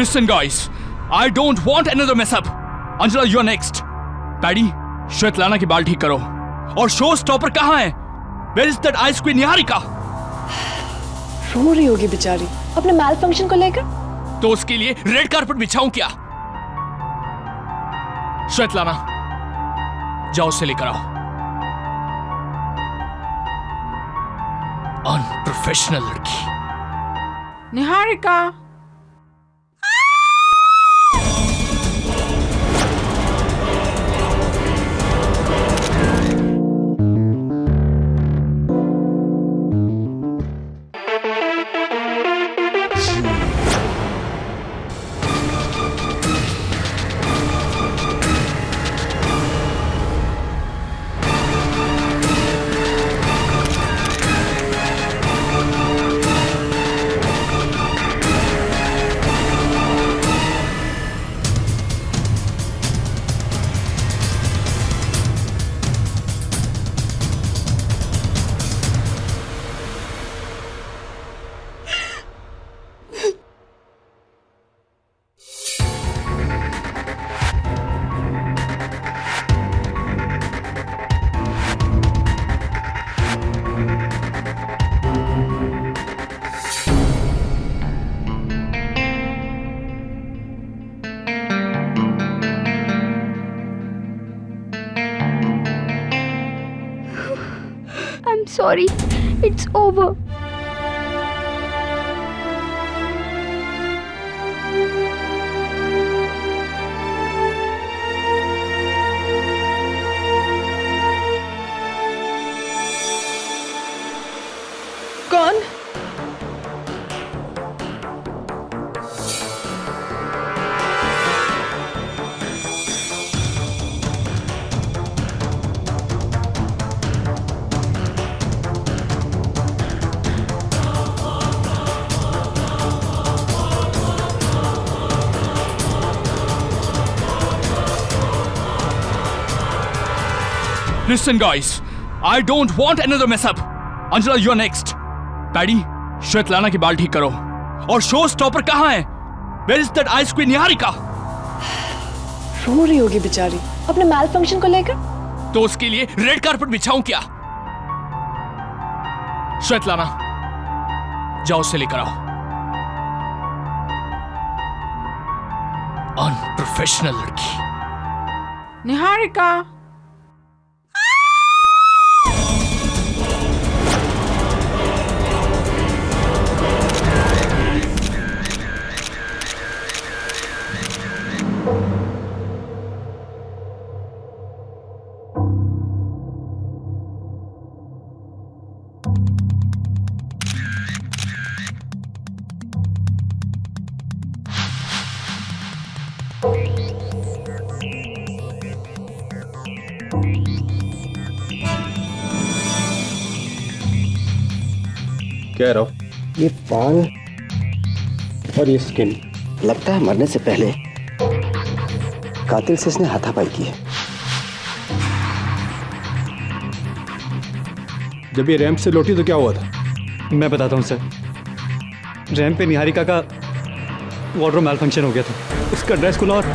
Listen, guys. I don't want another mess up. Angela, you're next. Paddy, Svetlana की बाल ठीक करो. और शो स्टॉपर कहाँ है? Where is that ice queen Niharika? रो रही होगी बेचारी अपने मैल फंक्शन को लेकर. तो उसके लिए रेड कारपेट बिछाऊं क्या? श्वेतलाना, जाओ उसे लेकर आओ. अनप्रोफेशनल लड़की. Niharika. I'm sorry. It's over. कौन? Listen, guys. I don't want another mess up. Angela, you're next. Paddy, Svetlana की बाल ठीक करो. और शो स्टॉपर कहाँ है? Where is that ice queen Niharika? रो रही होगी बेचारी अपने मैल फंक्शन को लेकर. तो उसके लिए रेड कारपेट बिछाऊं क्या? श्वेतलाना, जाओ उसे लेकर आओ. अनप्रोफेशनल लड़की. निहारिका. क्या रहो? ये बाल और ये स्किन लगता है मरने से पहले कातिल से इसने हाथापाई की है. जब ये रैंप से लौटी तो क्या हुआ था? मैं बताता हूँ सर. रैंप पे निहारिका का वार्डरोब मैल फंक्शन हो गया था. उसका ड्रेस खुला और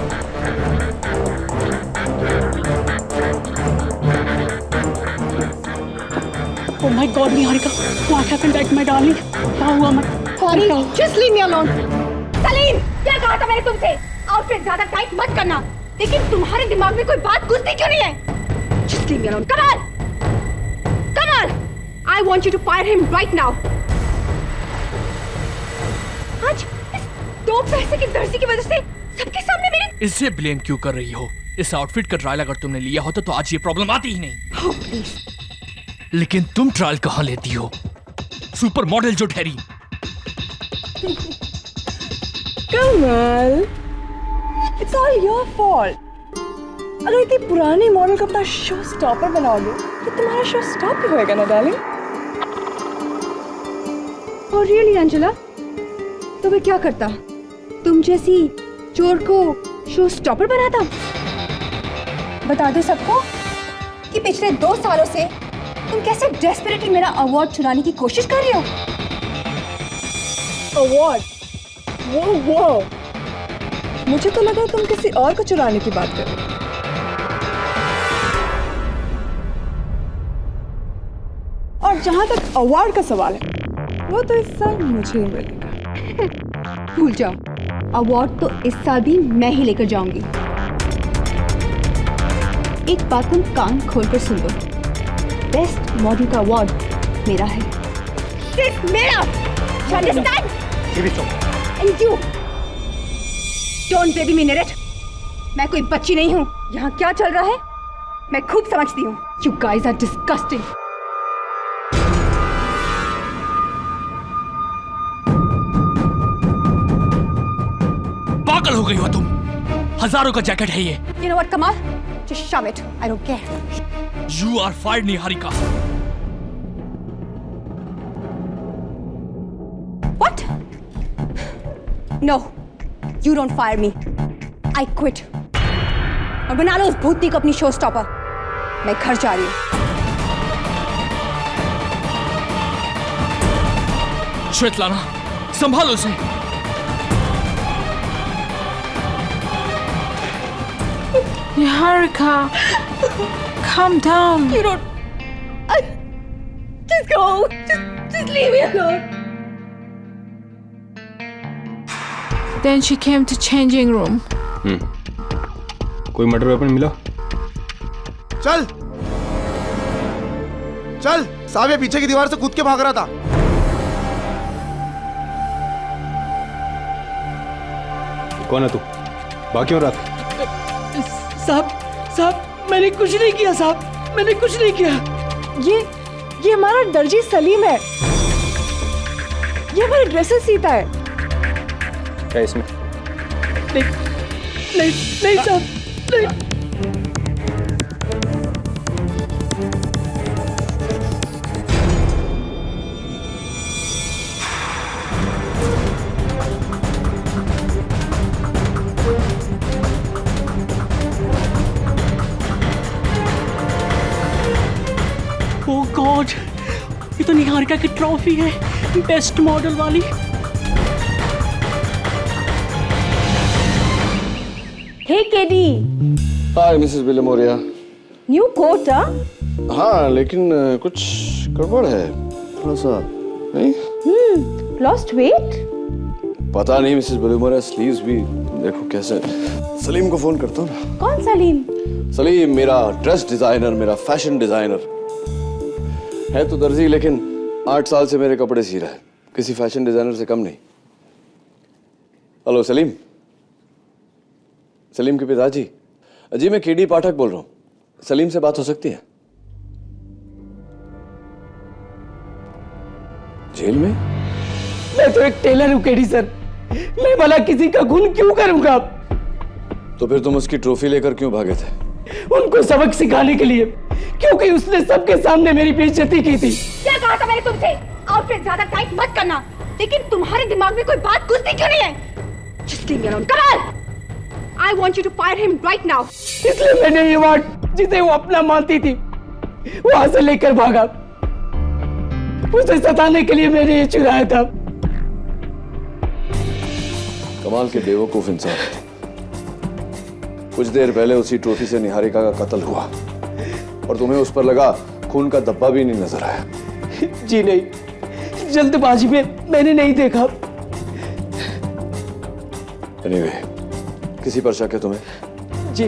Oh my God, Niharika, what happened at my darling? क्या हुआ मत? Sorry, just leave me alone. Salim, क्या कहा था मैंने तुमसे? आउटफिट ज्यादा टाइट मत करना. लेकिन तुम्हारे दिमाग में कोई बात घुसती क्यों नहीं है? Just leave me alone. Come on, come on. I want you to fire him right now. आज इस दो पैसे की दर्जी की वजह से सबके सामने मेरी. इसे ब्लेम क्यों कर रही हो? इस आउटफिट का ट्रायल अगर तुमने लिया होता तो आज ये प्रॉब्लम आती ही नहीं. Oh, please. लेकिन तुम ट्रायल कहाँ लेती हो? सुपर मॉडल जो ठहरी. कमल, it's all your fault. अगर इतनी पुरानी मॉडल को अपना शो स्टॉपर बनाओगे तो तुम्हारा शो स्टॉप ही होएगा ना डार्लिंग. और रियली अंजला, तो वे क्या करता? तुम जैसी चोर को शो स्टॉपर बनाता? बता दो सबको कि पिछले 2 सालों से तुम कैसे डेस्परेटली मेरा अवार्ड चुराने की कोशिश कर रहे हो. अवार्ड? वो मुझे तो लगा तुम किसी और को चुराने की बात कर रहे हो। और जहां तक अवार्ड का सवाल है, वो तो इस साल मुझे ही मिलेगा। भूल जाओ, अवार्ड तो इस साल भी मैं ही लेकर जाऊंगी। एक बात तुम कान खोलकर सुन लो, बेस्ट मॉडल का अवार्ड मेरा है, सिर्फ मेरा। You understand? And you don't baby me, Neret. मैं कोई बच्ची नहीं हूँ। यहाँ क्या चल रहा है मैं खूब समझती हूँ। You guys are disgusting. पागल हो गई हो तुम। हजारों का जैकेट है ये। You know what, Kamal? Just shove it. I don't care. You are fired, Niharika. What? No, you don't fire me. I quit. और बना लो उस भूतनी को अपनी शो स्टॉपर। मैं घर जा रही हूँ। श्वेतलाना, संभालो उसे। Niharika, calm down. You don't. Just go. Just leave me alone. Then she came to changing room. कोई मर्डर वेपन मिला? चल चल, साहब ये पीछे की दीवार से कूद के भाग रहा था। कौन है तू? बाकी हो रात? साहब मैंने कुछ नहीं किया साहब, मैंने कुछ नहीं किया। ये हमारा दर्जी सलीम है। ये हमारे ड्रेसेस सीता है। क्या इसमें? नहीं साहब, नहीं। ओह गॉड, ये तो निहारिका की ट्रॉफी है, बेस्ट मॉडल वाली। Hey, KD. हाय मिसेस विलिमोरिया। New coat, huh? हाँ लेकिन कुछ गड़बड़ है थोड़ा सा, नहीं? Lost weight? पता नहीं मिसेस विलिमोरिया, स्लीव्स भी देखो कैसे। सलीम को फोन करता हूँ ना। कौन सलीम? सलीम मेरा ड्रेस डिजाइनर, मेरा फैशन डिजाइनर है तो दर्जी, लेकिन 8 साल से मेरे कपड़े सी रहा है, किसी फैशन डिजाइनर से कम नहीं। हेलो सलीम। सलीम के पिताजी? जी मैं केडी पाठक बोल रहा हूँ, सलीम से बात हो सकती है? जेल में? मैं तो एक टेलर हूँ केडी सर, मैं भला किसी का खून क्यों करूंगा? तो फिर तुम उसकी ट्रॉफी लेकर क्यों भागे थे? उनको सबक सिखाने के लिए, क्योंकि उसने सबके सामने मेरी बेइज्जती की थी। क्या कहा था मैंने तुमसे? आउटफिट ज्यादा टाइट मत करना, लेकिन तुम्हारे दिमाग में कोई बात घुसती क्यों नहीं है? Just leave me alone. Kamal! I want you to fire him right now. इसलिए मैंने ये अवार्ड, जिसे वो अपना मानती थी, वहां से लेकर भागा। उसे सताने के लिए मैंने ये चुराया था। कमाल के बेवकूफ इंसान। कुछ देर पहले उसी ट्रॉफी से निहारिका का कत्ल हुआ और तुम्हें उस पर लगा खून का धब्बा भी नहीं नजर आया। जी नहीं, जल्दबाजी में मैंने नहीं देखा। Anyway, किसी पर शक है तुम्हें? जी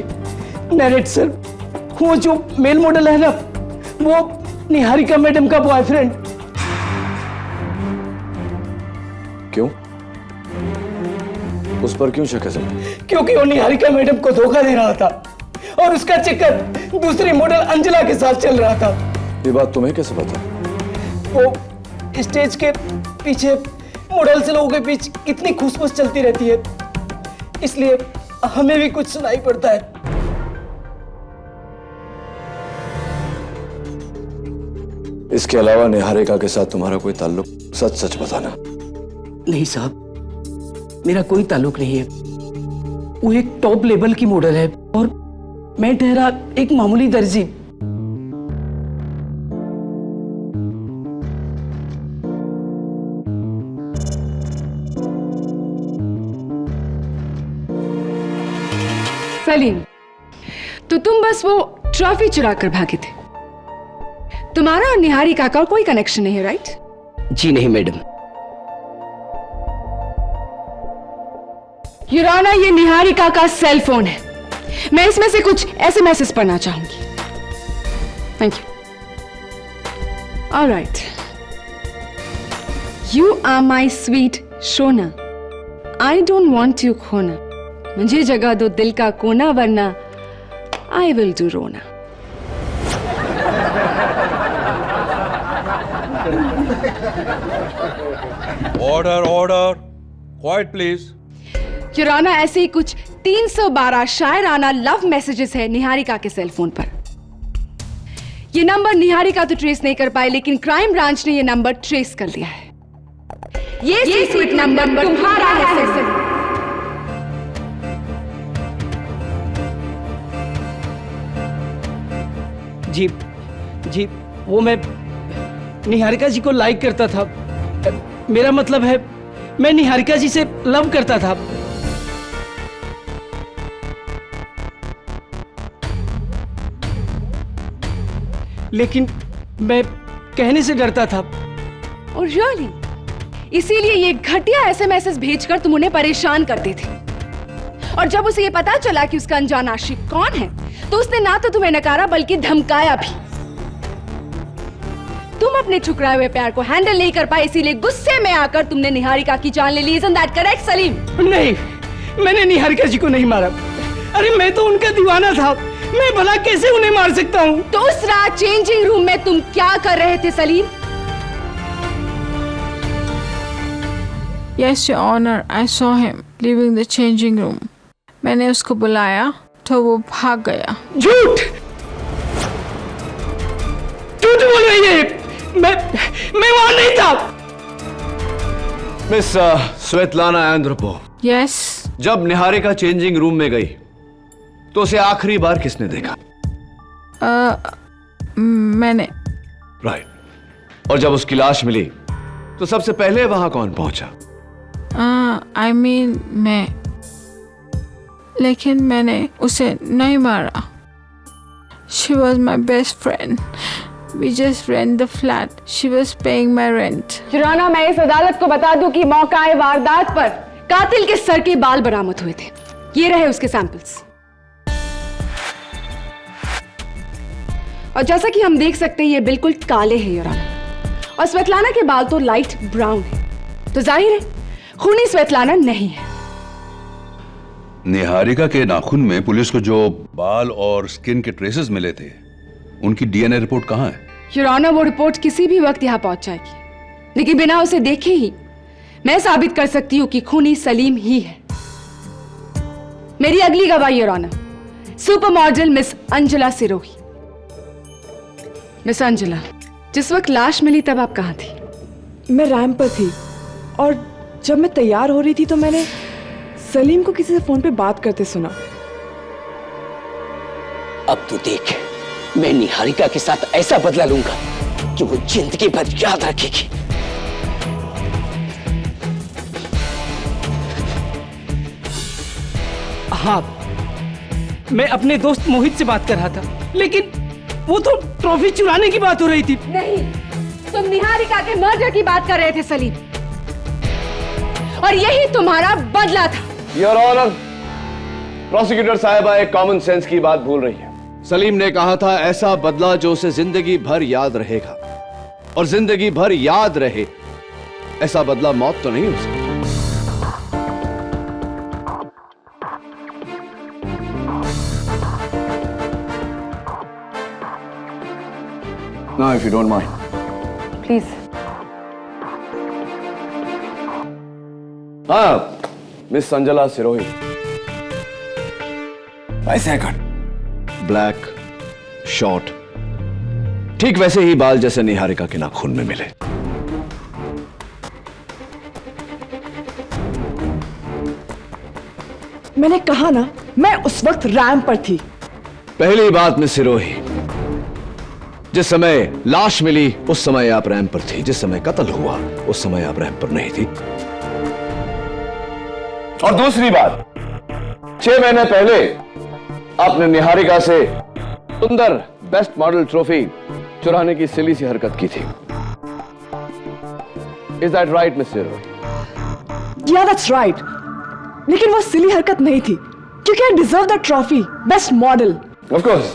नरेट सर, वो जो मेल मॉडल है ना, वो निहारिका मैडम का बॉयफ्रेंड। क्यों? उस पर क्यों शक है तुम्हें? क्योंकि वो निहारिका मैडम को धोखा दे रहा था और उसका चक्कर दूसरी मॉडल अंजला के साथ चल रहा था। ये बात तुम्हें कैसे पता? वो स्टेज के पीछे मॉडल से लोगों के बीच कितनी खुशबू चलती रहती है, इसलिए हमें भी कुछ सुनाई पड़ता है। इसके अलावा निहारिका के साथ तुम्हारा कोई ताल्लुक? सच सच बताना। नहीं साहब, मेरा कोई ताल्लुक नहीं है। वो एक टॉप लेवल की मॉडल है और मैं ठहरा एक मामूली दर्जी। सलीम, तो तुम बस वो ट्रॉफी चुरा कर भागे थे। तुम्हारा और निहारिका का कोई कनेक्शन नहीं है, राइट? जी नहीं मैडम। योर ऑनर, ये निहारिका का सेल फोन है। मैं इसमें से कुछ एसएमएस पढ़ना चाहूंगी। Thank you. Alright. You are my sweet शोना, आई डोंट वॉन्ट यू खोना, मुझे जगह दो दिल का कोना, वरना आई विल डू रोना। Order order, quiet please. Your honour, ऐसे ही कुछ 312 शायराना लव मैसेजेस है निहारिका के सेल फोन पर। ये नंबर निहारिका तो ट्रेस नहीं कर पाए, लेकिन क्राइम ब्रांच ने ये नंबर ट्रेस कर लिया है। ये सीक्रेट नंबर तुम्हारा है सर। जी जी, वो मैं निहारिका जी को लाइक करता था। मेरा मतलब है, मैं निहारिका जी से लव करता था। लेकिन मैं कहने से डरता था। और रियली, इसीलिए ये घटिया एसएमएस भेजकर तुम उन्हें परेशान करते थे। और जब उसे ये पता चला कि उसका अनजान आशिक कौन है, तो उसने ना तो तुम्हें नकारा बल्कि धमकाया भी। तुम अपने ठुकराए हुए प्यार को हैंडल नहीं कर पाए, इसीलिए गुस्से में आकर तुमने निहारिका की जान ले ली। Isn't that correct, Salim? नहीं, मैंने निहारिका जी को नहीं मारा। अरे मैं तो उनका दीवाना था, मैं भला कैसे उन्हें मार सकता हूँ? तो उस रात चेंजिंग रूम में तुम क्या कर रहे थे Salim? Yes, Your Honor, I saw him leaving the changing room. मैंने उसको बुलाया तो वो भाग गया। झूठ! झूठ बोल रही है। मैं वहां नहीं था। मिस स्वेतलाना एंड्रोपोव, Yes, जब निहारिका चेंजिंग रूम में गई तो उसे आखिरी बार किसने देखा? मैंने। राइट। और जब उसकी लाश मिली तो सबसे पहले वहां कौन पहुंचा? I mean, मैं। लेकिन मैंने उसे नहीं मारा। She was my best friend. We just rent the flat. She was paying my rent. Your honour, मैं इस अदालत को बता दूं कि मौका वारदात पर कातिल के सर के बाल बरामद हुए थे। ये रहे उसके सैंपल्स। और जैसा कि हम देख सकते हैं, ये बिल्कुल काले हैं योर ऑनर। और स्वेतलाना के बाल तो लाइट ब्राउन है, तो जाहिर है खूनी स्वेतलाना नहीं है। निहारिका के नाखून में पुलिस को जो बाल और स्किन के ट्रेसेस मिले थे, उनकी डीएनए रिपोर्ट कहाँ है? योर ऑनर, वो रिपोर्ट किसी भी वक्त यहाँ पहुंच जाएगी, लेकिन बिना उसे देखे ही मैं साबित कर सकती हूँ कि खूनी सलीम ही है। मेरी अगली गवाही your honour, super model miss Anjula Sirohi. Miss Anjula, जिस वक्त लाश मिली तब आप कहाँ थी? मैं रैंप पर थी, और जब मैं तैयार हो रही थी तो मैंने सलीम को किसी से फोन पे बात करते सुना। अब तू देख, मैं निहारिका के साथ ऐसा बदला लूंगा कि वो जिंदगी भर याद रखेगी। हाँ, मैं अपने दोस्त मोहित से बात कर रहा था, लेकिन वो तो ट्रॉफी चुराने की बात हो रही थी। नहीं, तुम निहारिका के मर्डर की बात कर रहे थे सलीम, और यही तुम्हारा बदला था। योर ऑनर, प्रोसिक्यूटर साहिबा एक कॉमन सेंस की बात भूल रही है। सलीम ने कहा था ऐसा बदला जो उसे जिंदगी भर याद रहेगा, और जिंदगी भर याद रहे ऐसा बदला मौत तो नहीं हो सकती। Now, if you don't mind. Please. हाँ, मिस अंजुला सिरोही। वैसे कट, ब्लैक, शॉर्ट, ठीक वैसे ही बाल जैसे निहारिका के नाखून में मिले। मैंने कहा ना, मैं उस वक्त रैंप पर थी। पहली बात मिस सिरोही, जिस समय लाश मिली उस समय आप रैंप पर थी, जिस समय कत्ल हुआ उस समय आप रैंप पर नहीं थी। और दूसरी बात, 6 महीने पहले आपने निहारिका से सुंदर बेस्ट मॉडल ट्रॉफी चुराने की सिली सी हरकत की थी। Is that right mister? Yeah, that's right. लेकिन वो सिली हरकत नहीं थी, क्योंकि I deserve that trophy, best model. Of course.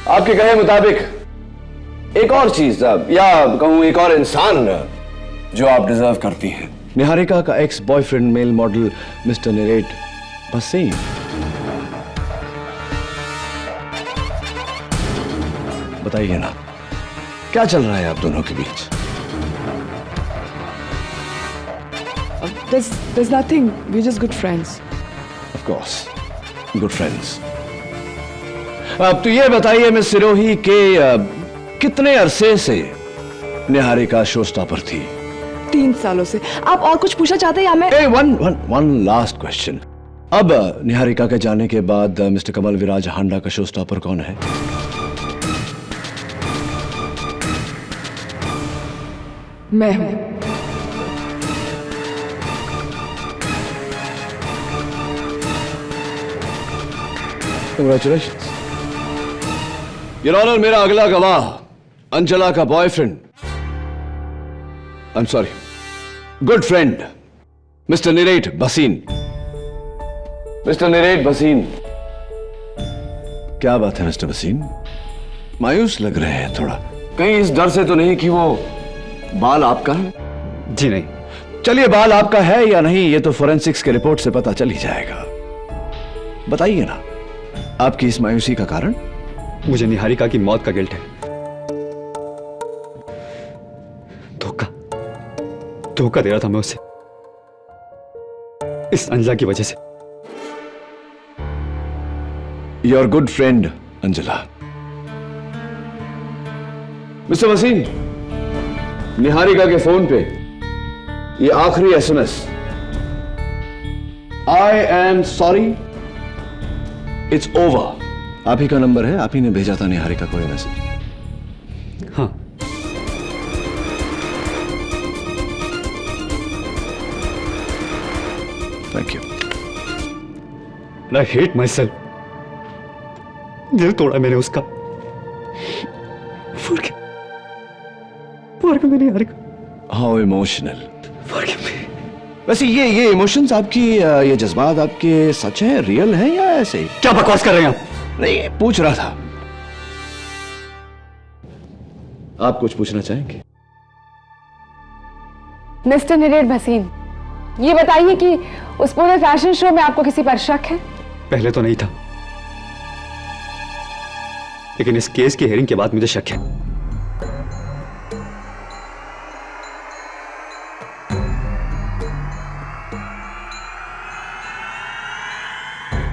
आपके कहे मुताबिक एक और चीज या कहूं एक और इंसान जो आप डिजर्व करती हैं, निहारिका का ex boyfriend male model mister निरेट Bhasin. बताइए ना, क्या चल रहा है आप दोनों के बीच? There's nothing. We're just good friends. Of course, good friends. अब तो ये बताइए मिस सिरोही के कितने अरसे से निहारिका शो स्टॉपर थी? 3 सालों से। आप और कुछ पूछना चाहते हैं या मैं? One last question. अब निहारिका के जाने के बाद मिस्टर कमल विराज हांडा का शो स्टॉपर कौन है? मैं हूं। Congratulations. Your Honor, मेरा अगला गवाह अंजला का boyfriend, I'm sorry, good friend mister निरेट Bhasin. Mister निरेट Bhasin, क्या बात है मिस्टर भसीन? मायूस लग रहे हैं थोड़ा। कहीं इस डर से तो नहीं कि वो बाल आपका है? जी नहीं। चलिए, बाल आपका है या नहीं ये तो फोरेंसिक्स के रिपोर्ट से पता चल ही जाएगा। बताइए ना, आपकी इस मायूसी का कारण? मुझे निहारिका की मौत का गिल्ट है। धोखा दे रहा था मैं उसे, इस अंजला की वजह से। Your good friend Anjala. Mister Wasim, Niharika के फोन पे ये आखिरी SMS, I am sorry it's over, आप ही का नंबर है, आप ही ने भेजा था निहारिका को ये मैसेज? हाँ। Thank you. I hate myself. दिल तोड़ा मैंने उसका। Forgive me Niharika. How emotional. Forgive me। वैसे ये इमोशंस आपकी, ये जज्बात आपके सच हैं, रियल हैं या ऐसे ही? क्या बकवास कर रहे हैं आप? नहीं, पूछ रहा था। आप कुछ पूछना चाहेंगे? मिस्टर निरेट भसीन, ये बताइए कि उस पूरे फैशन शो में आपको किसी पर शक है? पहले तो नहीं था, लेकिन इस केस की हेयरिंग के बाद मुझे शक है।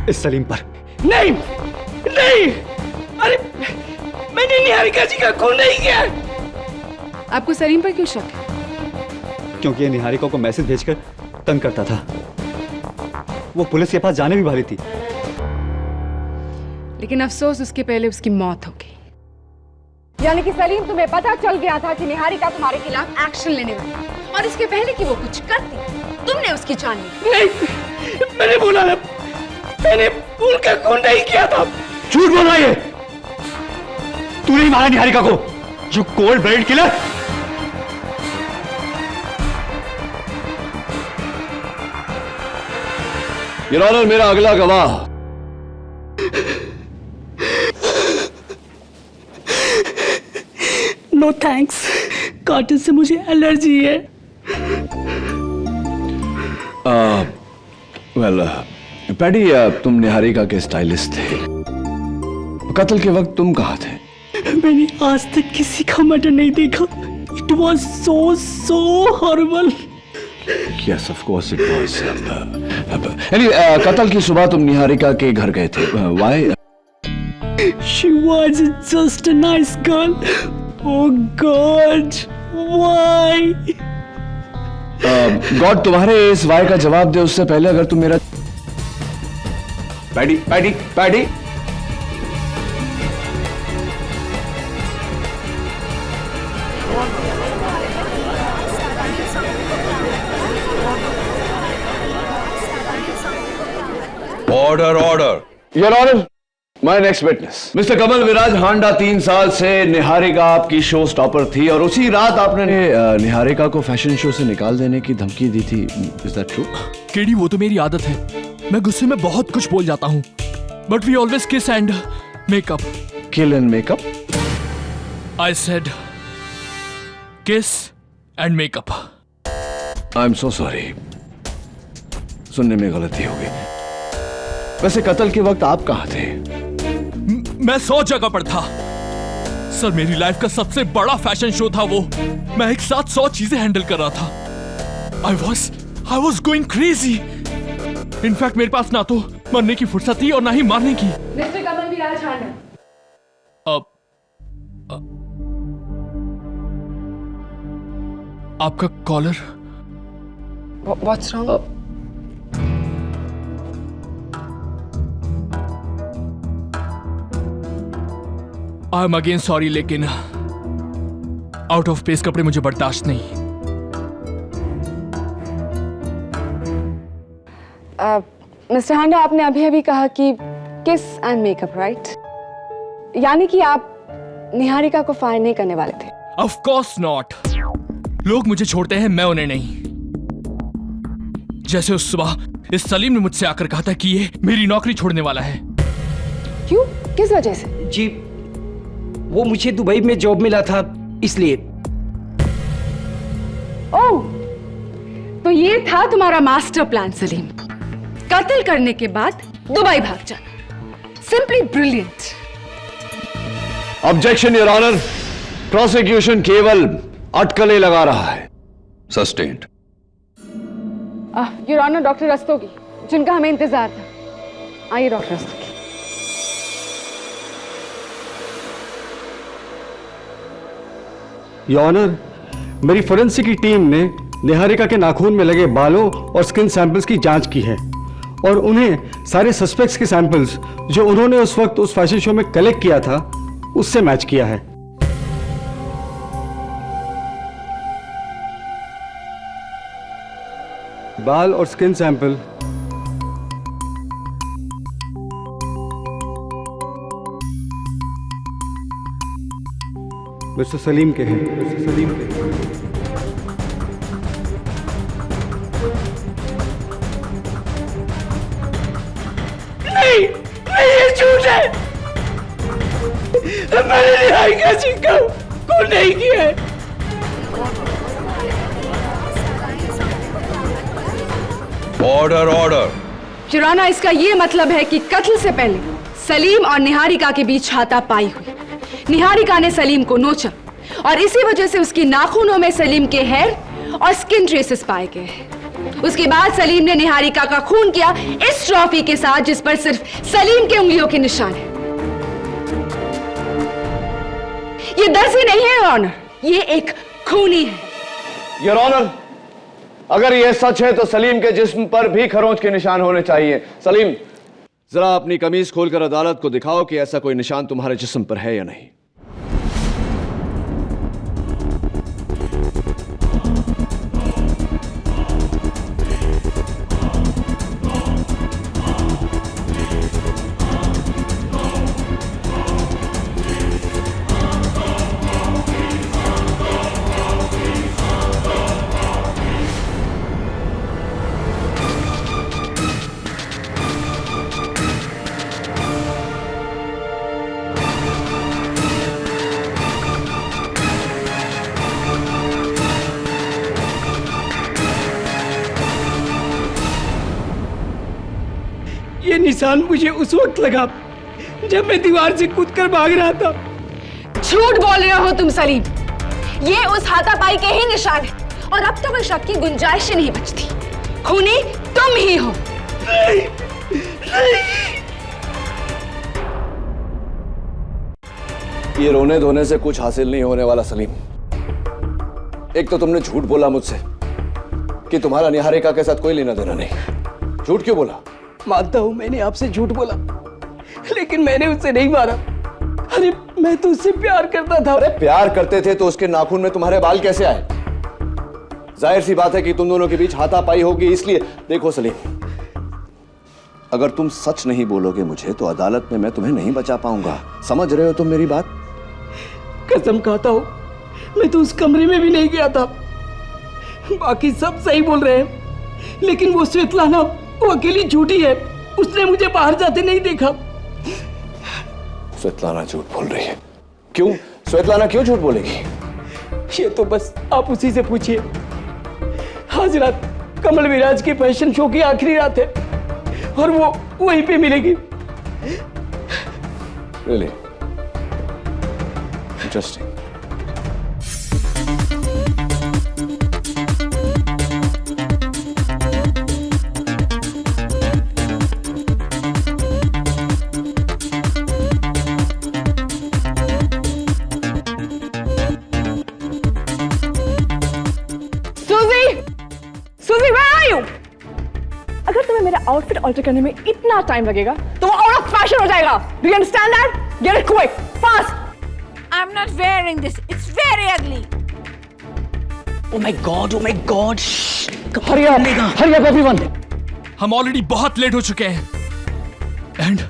इस सलीम पर। नहीं नहीं, अरे मैंने निहारिका जी का खून नहीं किया। आपको सलीम पर क्यों शक है? क्योंकि ये निहारिका को मैसेज भेजकर तंग करता था। वो पुलिस के पास जाने भी वाली थी, लेकिन अफसोस उसके पहले उसकी मौत हो गई। यानी कि सलीम, तुम्हें पता चल गया था कि निहारिका तुम्हारे खिलाफ एक्शन लेने वाली है, और इसके पहले कि वो कुछ करती तुमने उसकी जान ली। नहीं, मैंने बोला ना, मैंने उनका खून नहीं किया था। झूठ बोल रहा है। तू नहीं मारा निहारिका को, you cold blooded killer. Your honour, मेरा अगला गवाह नो थैंक्स, कॉटन से मुझे एलर्जी है। वेल पैडी, तुम निहारिका के स्टाइलिस्ट थे, कत्ल के वक्त तुम कहाँ थे? मैंने आज तक किसी का मर्डर नहीं देखा। It was so horrible. Yes, of course it was. Anyway, कत्ल की सुबह तुम निहारिका के घर गए थे। Why? She was just a nice girl. Oh God, why? God तुम्हारे इस वाई का जवाब दे उससे पहले अगर तुम मेरा पैडी पैडी पैडी order order. Your honour, my next witness mister Kamal Viraj Handa 3 साल से निहारिका आपकी शो स्टॉपर थी और उसी रात आपने निहारिका को फैशन शो से निकाल देने की धमकी दी थी। Is that true? केडी, वो तो मेरी आदत है, मैं गुस्से में बहुत कुछ बोल जाता हूँ, but we always kiss and make up. Kill and make up? I said kiss and make up. I am so sorry, सुनने में गलती हो गई। वैसे कत्ल के वक्त आप कहां थे? मैं 100 जगह पर था सर, मेरी लाइफ का सबसे बड़ा फैशन शो था वो। मैं एक साथ 100 चीजें हैंडल कर रहा था। I was going crazy. In fact मेरे पास ना तो मरने की फुर्सत थी और ना ही मारने की। मिस्टर कमल विराज हांडा, आपका collar. What's wrong? I am again sorry, लेकिन आउट ऑफ प्लेस कपड़े मुझे बर्दाश्त नहीं। मिस्टर हांडा, आपने अभी अभी कहा कि किस एंड मेकअप, राइट? यानी कि आप निहारिका को फायर नहीं करने वाले थे? Of course not. लोग मुझे छोड़ते हैं, मैं उन्हें नहीं। जैसे उस सुबह इस सलीम ने मुझसे आकर कहा था कि ये मेरी नौकरी छोड़ने वाला है। क्यों? किस वजह से? जी, वो मुझे दुबई में जॉब मिला था इसलिए। ओह, तो ये था तुम्हारा मास्टर प्लान सलीम, कत्ल करने के बाद दुबई भाग जाना। Simply brilliant. Objection your honour, prosecution केवल अटकलें लगा रहा है। Sustained. Your honour, doctor Rastogi, जिनका हमें इंतजार था। आइए डॉक्टर रस्तोगी। योर ऑनर, मेरी फोरेंसिक की टीम ने निहारिका के नाखून में लगे बालों और स्किन सैंपल्स की जांच की है और उन्हें सारे सस्पेक्ट्स के सैंपल्स जो उन्होंने उस वक्त उस फैशन शो में कलेक्ट किया था उससे मैच किया है। बाल और स्किन सैंपल मिस्टर सलीम के हैं। मिस्टर सलीम के हैं। नहीं, ये झूठ है। मैंने निहारिका सिंह को नहीं किया है। Order order. जुराना, इसका ये मतलब है कि कत्ल से पहले सलीम और निहारिका के बीच हाथापाई हुई। निहारिका ने सलीम को नोचा और इसी वजह से उसकी नाखूनों में सलीम के हेयर और स्किन ट्रेसेस पाए गए। उसके बाद सलीम ने निहारिका का खून किया इस ट्रॉफी के साथ जिस पर सिर्फ सलीम के उंगलियों के निशान है। ये दर्जी नहीं है योर ऑनर, ये एक खूनी है। योर ऑनर, अगर यह सच है तो सलीम के जिस्म पर भी खरोंच के निशान होने चाहिए। सलीम, जरा अपनी कमीज खोलकर अदालत को दिखाओ कि ऐसा कोई निशान तुम्हारे जिस्म पर है या नहीं। ये निशान मुझे उस वक्त लगा जब मैं दीवार से कूदकर भाग रहा था। झूठ बोल रहे हो तुम सलीम, ये उस हाथापाई के ही निशान है और अब तो कोई शक की गुंजाइश ही नहीं बचती। खूनी तुम ही हो। नहीं, नहीं। ये रोने धोने से कुछ हासिल नहीं होने वाला सलीम। एक तो तुमने झूठ बोला मुझसे कि तुम्हारा निहारिका के साथ कोई लेना देना नहीं। झूठ क्यों बोला? मानता हूं मैंने आपसे झूठ बोला, लेकिन मैंने उसे नहीं मारा। अरे मैं तो उससे प्यार करता था। अरे प्यार करते थे तो उसके नाखून में तुम्हारे बाल कैसे आए? जाहिर सी बात है कि तुम दोनों के बीच हाथापाई होगी, इसलिए। देखो सलीम, अगर तुम सच नहीं बोलोगे मुझे तो अदालत में मैं तुम्हें नहीं बचा पाऊंगा। समझ रहे हो तुम मेरी बात? कसम खाता हूँ, मैं तो उस कमरे में भी नहीं गया था। बाकी सब सही बोल रहे हैं, लेकिन वो स्वेतलाना वो अकेली झूठी है। उसने मुझे बाहर जाते नहीं देखा। स्वेतलाना झूठ बोल रही है। क्यों? स्वेतलाना क्यों झूठ बोलेगी? ये तो बस आप उसी से पूछिए। आज रात कमल विराज के फैशन शो की आखिरी रात है और वो वहीं पे मिलेगी। Really? Interesting. सूजी, where are you? अगर तुम्हें मेरा आउटफिट ऑल्टर करने में इतना टाइम लगेगा तो वो आउट ऑफ फैशन हो जाएगा। Do you understand that? Get it quick, fast. I'm not wearing this. It's very ugly. Oh my God. Hurry up everyone. हम ऑलरेडी बहुत लेट हो चुके हैं। एंड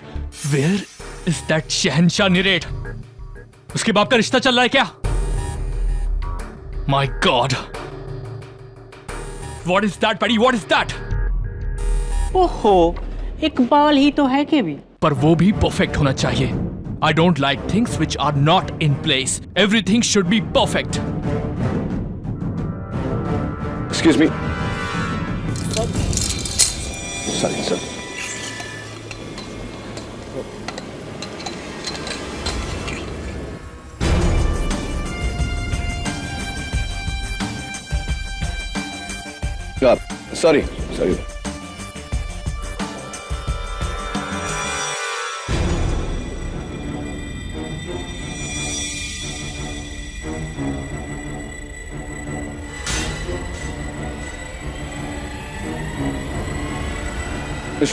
वेयर इज दैट शहनशाह निरेट? उसके बाप का रिश्ता चल रहा है क्या? My God, what is that paddy? What is that? ओहो, एक बाल ही तो है के भी। पर वो भी परफेक्ट होना चाहिए। I don't like things which are not in place. Everything should be perfect. Excuse me. Sorry, sir. Sorry.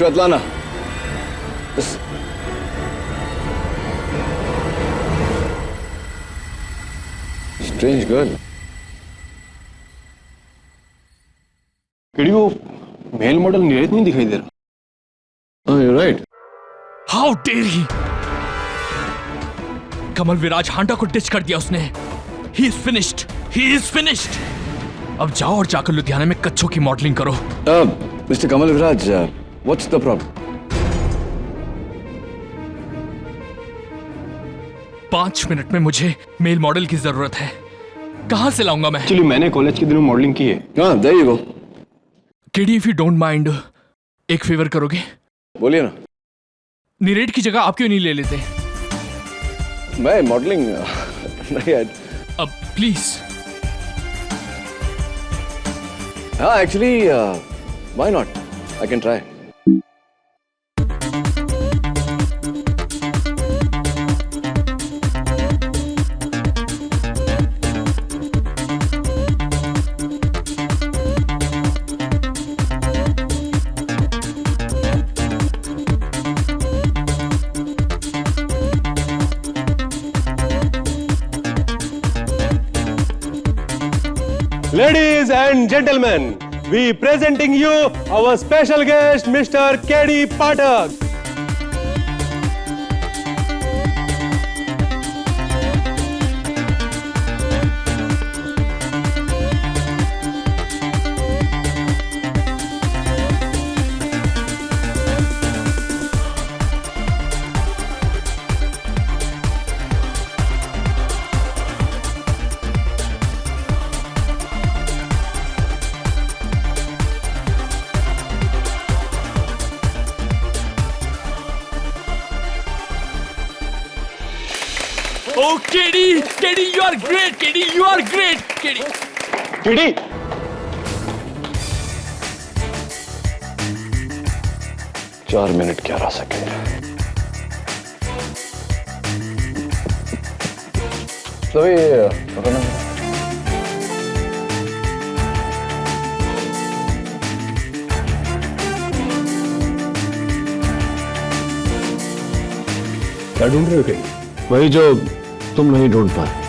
Svetlana. Strange girl. KD वो मेल मॉडल नीरज नहीं दिखाई दे रहा। Oh, you're right. How dare he! Kamal Viraj Handa को ditch कर दिया उसने। He is finished. अब जाओ और जाकर लुधियाना में कच्छों की मॉडलिंग करो। Mr. Kamal Viraj, what's the problem? 5 minute में मुझे मेल मॉडल की जरूरत है। कहां से लाऊंगा मैं? एक्चुअली मैंने कॉलेज के दिनों मॉडलिंग की है। हाँ, there you go. KD, if you don't mind, एक फेवर करोगे? बोलिए ना। निरेट की जगह आप क्यों नहीं ले लेते? मैं मॉडलिंग नहीं है। अब प्लीज। हाँ, actually why not? I can try. Ladies and gentlemen, we presenting you our special guest, Mr. K.D. Pathak. Oh, KD, you are great. KD, you are great. KD. KD. चार minute क्या रह सके? तो ये क्या ढूंढ रहे हो कहीं? वही जो तुम नहीं ढूंढ पाए।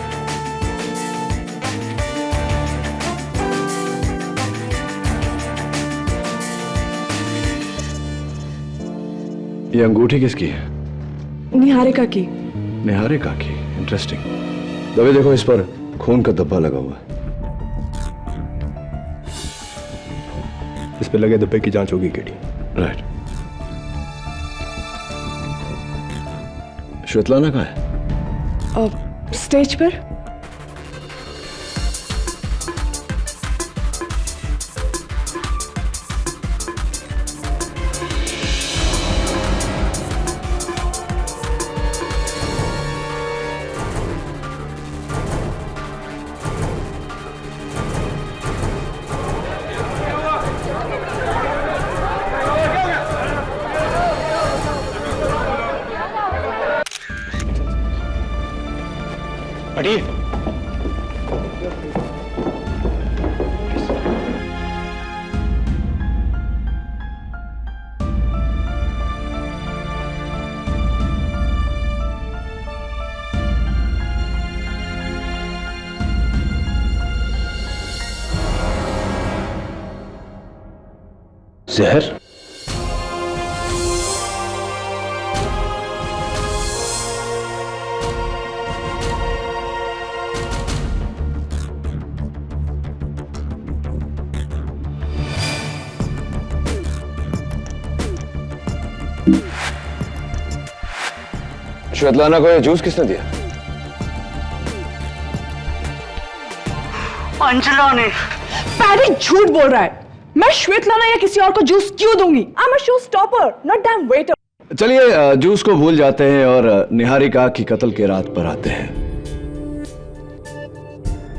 ये अंगूठी किसकी है? निहारिका की। निहारिका की। इंटरेस्टिंग। दबे देखो, इस पर खून का धब्बा लगा हुआ है। इस पे लगे धब्बे की जांच होगी केडी। राइट। श्वेतलाना कहाँ है? स्टेज पर। हटिए। जहर? श्वेतलाना को ये जूस किसने दिया? अंजना ने। पैडी झूठ बोल रहा है। मैं श्वेतलाना या किसी और को जूस क्यों दूंगी? I am a show stopper, not dam waiter. चलिए जूस को भूल जाते हैं और निहारिका की कत्ल के रात पर आते हैं।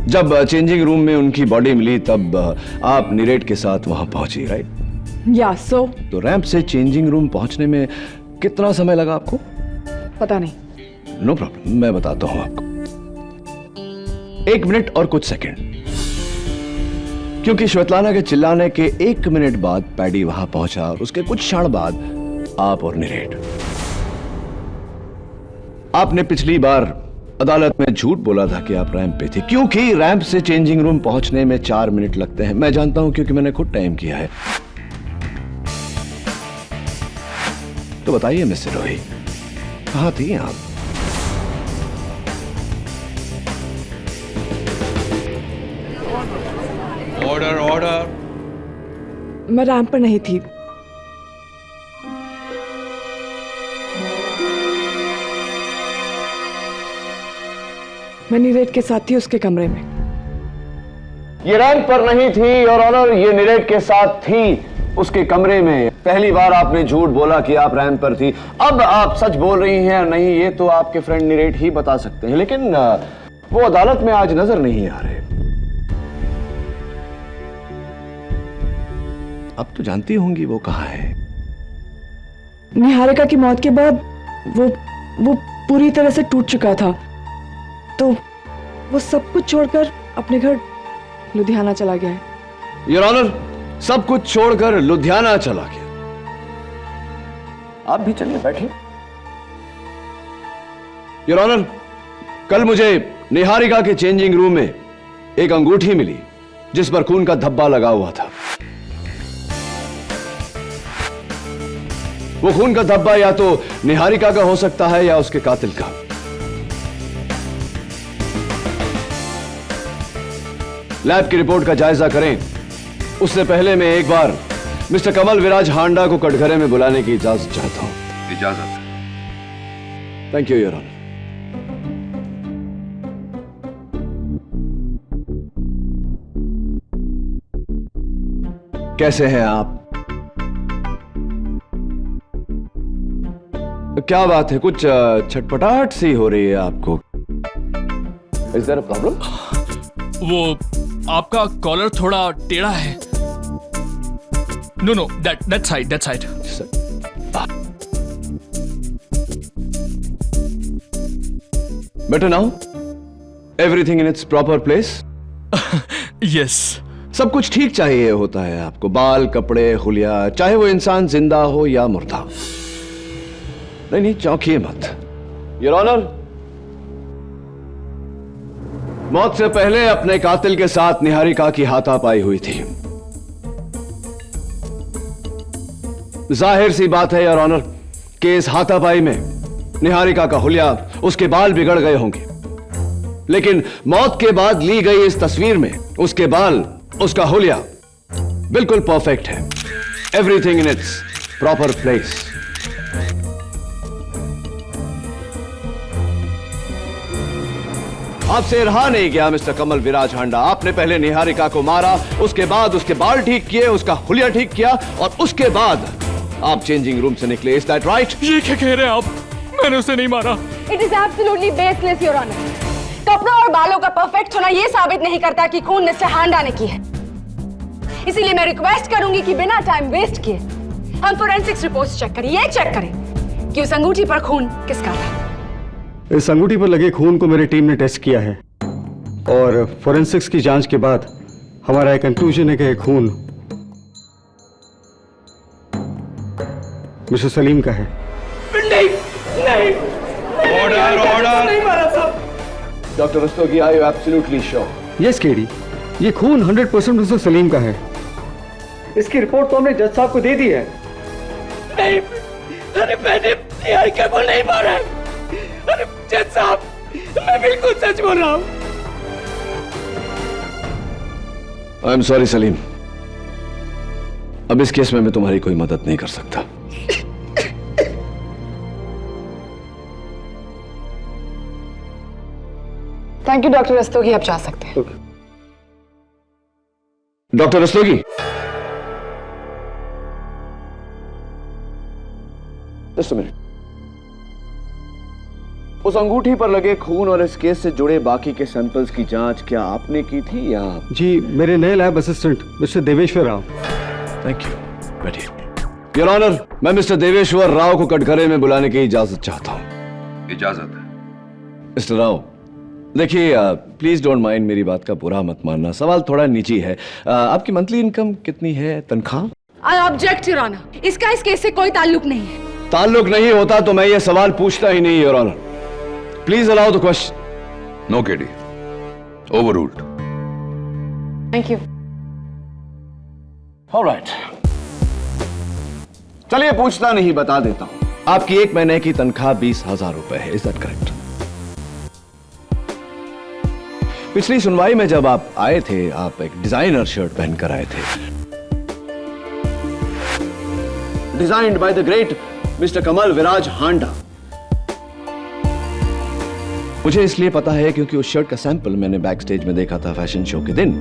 जब चेंजिंग रूम में उनकी बॉडी मिली तब आप नीरेट के साथ वहां पहुंची, राइट? या सो। तो रैंप से चेंजिंग रूम पहुंचने में कितना समय लगा आपको? पता नहीं। नो प्रॉब्लम, मैं बताता हूं आपको। 1 मिनट और कुछ सेकंड, क्योंकि श्वेतलाना के चिल्लाने के 1 मिनट बाद पैडी वहां पहुंचा और उसके कुछ क्षण बाद आप और नीरेट। आपने पिछली बार अदालत में झूठ बोला था कि आप रैंप पे थे, क्योंकि रैंप से चेंजिंग रूम पहुंचने में 4 मिनट लगते हैं। मैं जानता हूं क्योंकि मैंने खुद टाइम किया है। तो बताइए मिस्टर रोही, कहां थी आप? Order order. मैं रैंप पर नहीं थी। मैं नीरेट के साथ थी उसके कमरे में। ये रैंप पर नहीं थी और ऑनर, ये नीरेट के साथ थी उसके कमरे में। पहली बार आपने झूठ बोला कि आप रैंप पर थी, अब आप सच बोल रही हैं या नहीं ये तो आपके फ्रेंड नीरेट ही बता सकते हैं, लेकिन वो अदालत में आज नजर नहीं आ रहे। अब तो जानती होंगी वो कहां है। निहारिका की मौत के बाद वो पूरी तरह से टूट चुका था, तो वो सब कुछ छोड़कर अपने घर लुधियाना चला गया है। योर ऑनर, सब कुछ छोड़कर लुधियाना चला गया। आप भी चलिए, बैठिए। योर ऑनर, कल मुझे निहारिका के चेंजिंग रूम में एक अंगूठी मिली जिस पर खून का धब्बा लगा हुआ था। वो खून का धब्बा या तो निहारिका का हो सकता है या उसके कातिल का। लैब की रिपोर्ट का जायजा करें, उससे पहले मैं एक बार मिस्टर कमल विराज हांडा को कटघरे में बुलाने की इजाजत चाहता हूं। इजाजत। Thank you your honour. कैसे हैं आप? क्या बात है, कुछ छटपटाहट सी हो रही है आपको? Is there a problem? वो आपका कॉलर थोड़ा टेढ़ा है। No that side. Better now? Everything in its proper place? Yes. सब कुछ ठीक चाहिए होता है आपको, बाल, कपड़े, हुलिया, चाहे वो इंसान जिंदा हो या मुर्दा। नहीं, चौंकिए मत। योर ऑनर, मौत से पहले अपने कातिल के साथ निहारिका की हाथापाई हुई थी। जाहिर सी बात है योर ऑनर कि इस हाथापाई में निहारिका का हुलिया, उसके बाल बिगड़ गए होंगे, लेकिन मौत के बाद ली गई इस तस्वीर में उसके बाल, उसका हुलिया बिल्कुल परफेक्ट है। Everything in its proper place. आपसे रहा नहीं गया मिस्टर कमल विराज हांडा। आपने पहले निहारिका को मारा, उसके बाद उसके बाल ठीक किए, उसका हुलिया ठीक किया और उसके बाद आप चेंजिंग रूम से निकले। Is that right? ये क्या कह रहे हैं आप? मैंने उसे नहीं मारा। It is absolutely baseless your honour. कपड़ों और बालों का परफेक्ट होना यह साबित नहीं करता कि खून मिस्टर हांडा ने की है। इसीलिए मैं रिक्वेस्ट करूंगी कि बिना टाइम वेस्ट किए हम फोरेंसिक्स रिपोर्ट्स चेक करें। ये चेक करें कि उस अंगूठी पर खून किसका था। इस अंगूठी पर लगे खून को मेरी टीम ने टेस्ट किया है और फोरेंसिक्स की जांच के बाद हमारा एक कंक्लूजन है कि यह खून मिस्टर सलीम का है। नहीं नहीं, ऑर्डर, ऑर्डर। नहीं मारा साहब। Doctor Rastogi, are you absolutely sure? Yes KD, ये खून 100% मिस्टर सलीम का है। इसकी रिपोर्ट तो हमने जज साहब को दे दी है। नहीं, अरे मैंने निहारिका को नहीं मारा है। अरे जज साहब, मैं बिल्कुल सच बोल रहा हूँ। आई एम सॉरी सलीम, अब इस केस में मैं तुम्हारी कोई मदद नहीं कर सकता। थैंक यू डॉक्टर रस्तोगी, आप जा सकते हैं। Doctor Rastogi, just a minute. उस अंगूठी पर लगे खून और इस केस से जुड़े बाकी के सैंपल्स की जांच क्या आपने की थी या? जी, मेरे नए lab assistant mister Deveshwar Rao. Thank you. बैठिए। योर ऑनर, मैं मिस्टर देवेश्वर राव को कटघरे में बुलाने की इजाजत चाहता हूं। इजाजत है। मिस्टर राव, देखिए प्लीज डोंट माइंड, मेरी बात का बुरा मत मानना, सवाल थोड़ा निजी है। आपकी मंथली इनकम कितनी है, तनख्वाह? आई ऑब्जेक्ट योर ऑनर, इसका इस केस से कोई ताल्लुक नहीं है। ताल्लुक नहीं होता तो मैं ये सवाल पूछता ही नहीं, your honour. Please allow the question. No KD, overruled. Thank you. Alright, चलिए पूछता नहीं, बता देता हूं। आपकी एक महीने की तनख्वाह 20,000 रुपए है, इज दैट करेक्ट? पिछली सुनवाई में जब आप आए थे, आप एक डिजाइनर शर्ट पहनकर आए थे, designed by the great mister Kamal Viraj Handa. मुझे इसलिए पता है क्योंकि उस शर्ट का सैंपल मैंने बैक स्टेज में देखा था फैशन शो के दिन।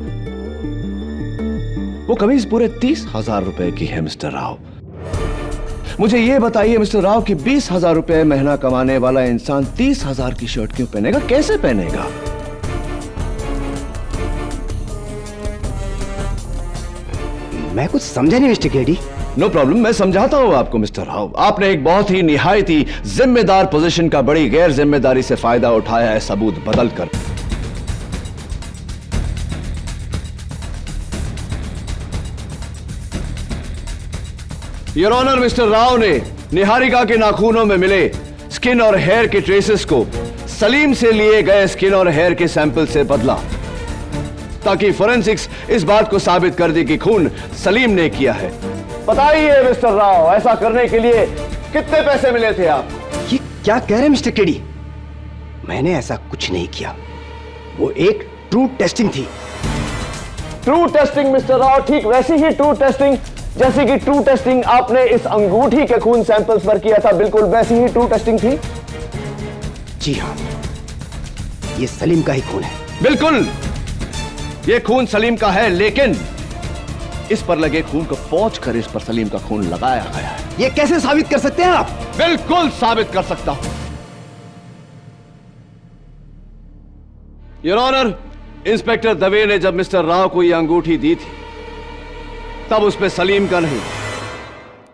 वो कमीज पूरे 30,000 रुपए की है मिस्टर राव। मुझे यह बताइए मिस्टर राव कि 20,000 रुपए महीना कमाने वाला इंसान 30,000 की शर्ट क्यों पहनेगा, कैसे पहनेगा? मैं कुछ समझा नहीं मिस्टर केडी। नो प्रॉब्लम, मैं समझाता हूं आपको मिस्टर राव। आपने एक बहुत ही निहायती जिम्मेदार पोजीशन का बड़ी गैर जिम्मेदारी से फायदा उठाया है, सबूत बदलकर। योर ऑनर, मिस्टर राव ने निहारिका के नाखूनों में मिले स्किन और हेयर के ट्रेसेस को सलीम से लिए गए स्किन और हेयर के सैंपल से बदला ताकि फोरेंसिक्स इस बात को साबित कर दे कि खून सलीम ने किया है। बताइए मिस्टर राव, ऐसा करने के लिए कितने पैसे मिले थे आप? ये क्या कह रहे हैं मिस्टर केडी? मैंने ऐसा कुछ नहीं किया। वो एक ट्रू टेस्टिंग थी। ट्रू टेस्टिंग मिस्टर राव, ठीक वैसी ही ट्रू टेस्टिंग जैसी कि ट्रू टेस्टिंग आपने इस अंगूठी के खून सैंपल्स पर किया था, बिल्कुल वैसी ही ट्रू टेस्टिंग थी। जी हाँ, ये सलीम का ही खून है। बिल्कुल, ये खून सलीम का है, लेकिन इस पर लगे खून को पोंछकर इस पर सलीम का खून लगाया गया है। ये कैसे साबित कर सकते हैं आप? बिल्कुल साबित कर सकता हूं। योर ऑनर, इंस्पेक्टर दवे ने जब मिस्टर राव को यह अंगूठी दी थी तब उस पे सलीम का नहीं,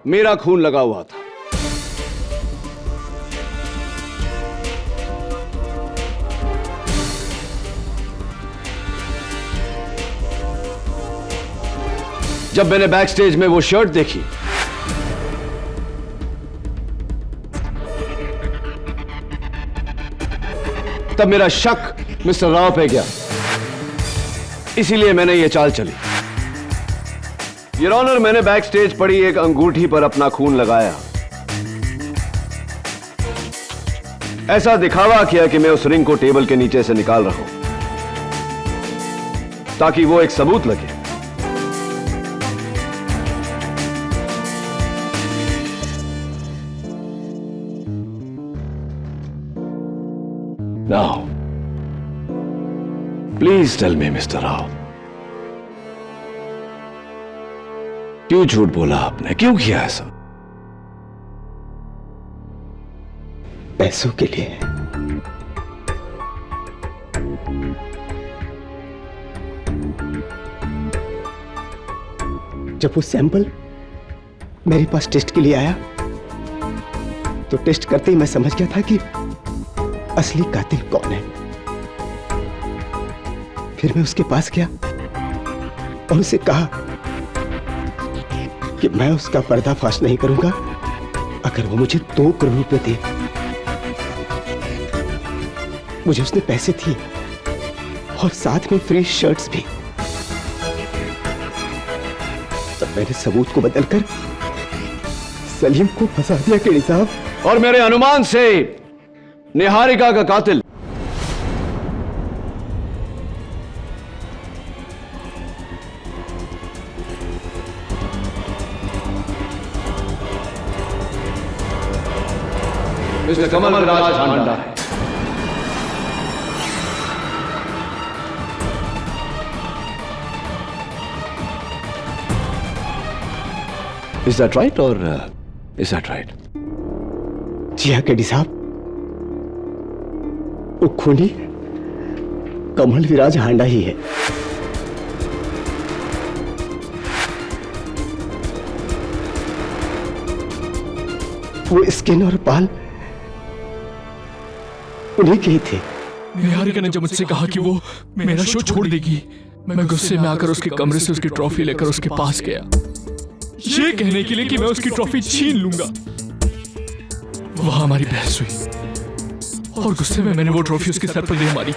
मेरा खून लगा हुआ था। जब मैंने बैक स्टेज में वो शर्ट देखी तब मेरा शक मिस्टर राव पे गया, इसीलिए मैंने ये चाल चली। योर ऑनर, मैंने बैक स्टेज पड़ी एक अंगूठी पर अपना खून लगाया ऐसा दिखावा किया कि मैं उस रिंग को टेबल के नीचे से निकाल रहा हूं, ताकि वो एक सबूत लगे। Now, please tell me, Mr. Rao, क्यों झूठ बोला आपने? क्यों किया ऐसा? पैसों के लिए। जब वो सैंपल मेरे पास टेस्ट के लिए आया तो टेस्ट करते ही मैं समझ गया था कि असली कातिल कौन है। फिर मैं उसके पास गया और उसे कहा कि मैं उसका पर्दाफाश नहीं करूंगा अगर वो मुझे 2 करोड़ रुपए दे। मुझे उसने पैसे दिए और साथ में फ्री शर्ट्स भी। तब मैंने सबूत को बदलकर सलीम को फंसा दिया केडी साहब। और मेरे अनुमान से निहारिका का कातिल मिस्टर कमल विराज हांडा है। Is that right or is that right? जी हाँ केडी साहब, वो खूनी कमल विराज हांडा ही है। वो स्किन और बाल उन्हीं के ही थे। निहारिका ने जब मुझसे कहा कि वो मेरा शो छोड़ देगी, मैं गुस्से में आकर उसके कमरे से उसकी ट्रॉफी लेकर उसके पास गया, ये कहने के लिए कि मैं उसकी ट्रॉफी छीन लूंगा। वहां हमारी बहस हुई और गुस्से में मैंने वो ट्रॉफी उसके सर पर दे मारी।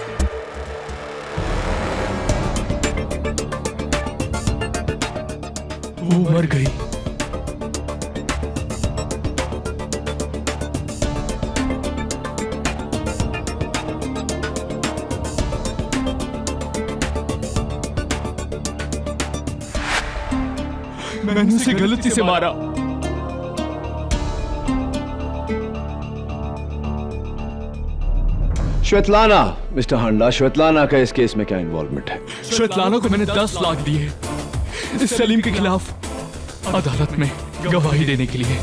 वो मर गई। मैंने उसे गलती से मारा। श्वेतलाना, मिस्टर हांडा, श्वेतलाना का इस केस में क्या इन्वॉल्वमेंट है? श्वेतलाना को मैंने 10 लाख दिए इस सलीम के खिलाफ अदालत में गवाही देने के लिए,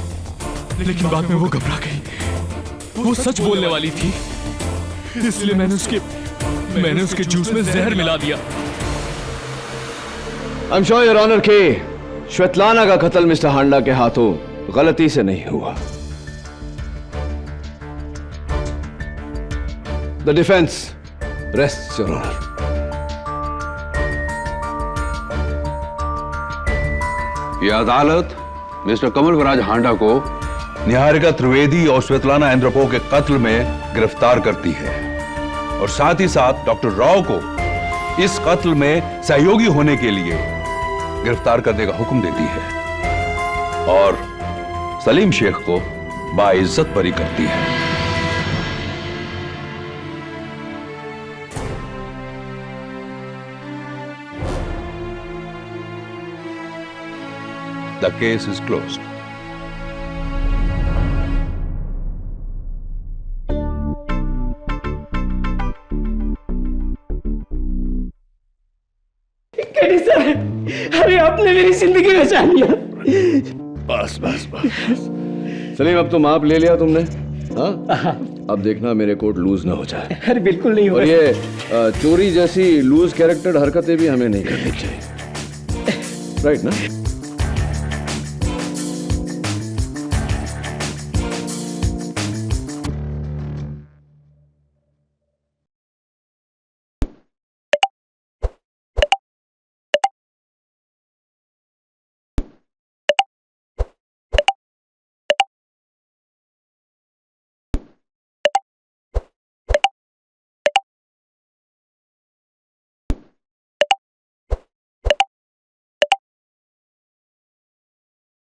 लेकिन बाद में वो घबरा गई। वो सच बोलने वाली थी, इसलिए मैंने उसके जूस में जहर मिला दिया। I am sure your honour के श्वेतलाना का कत्ल मिस्टर हांडा के हाथों गलती से नहीं हुआ। The defence rests your honour. यह अदालत मिस्टर कमल विराज हांडा को निहारिका त्रिवेदी और श्वेतलाना एंद्रपो के कत्ल में गिरफ्तार करती है और साथ ही साथ डॉक्टर राव को इस कत्ल में सहयोगी होने के लिए गिरफ्तार करने का हुक्म देती है और सलीम शेख को बाइज्जत बरी करती है। The case is closed. KD sir, अरे आपने मेरी जिंदगी बचा लिया। बस बस बस सलीम, अब तो माप ले लिया तुमने। हाँ, अब देखना मेरे कोर्ट लूज ना हो जाए। अरे बिल्कुल नहीं और ये चोरी जैसी लूज कैरेक्टर हरकतें भी हमें नहीं करनी चाहिए, राइट ना?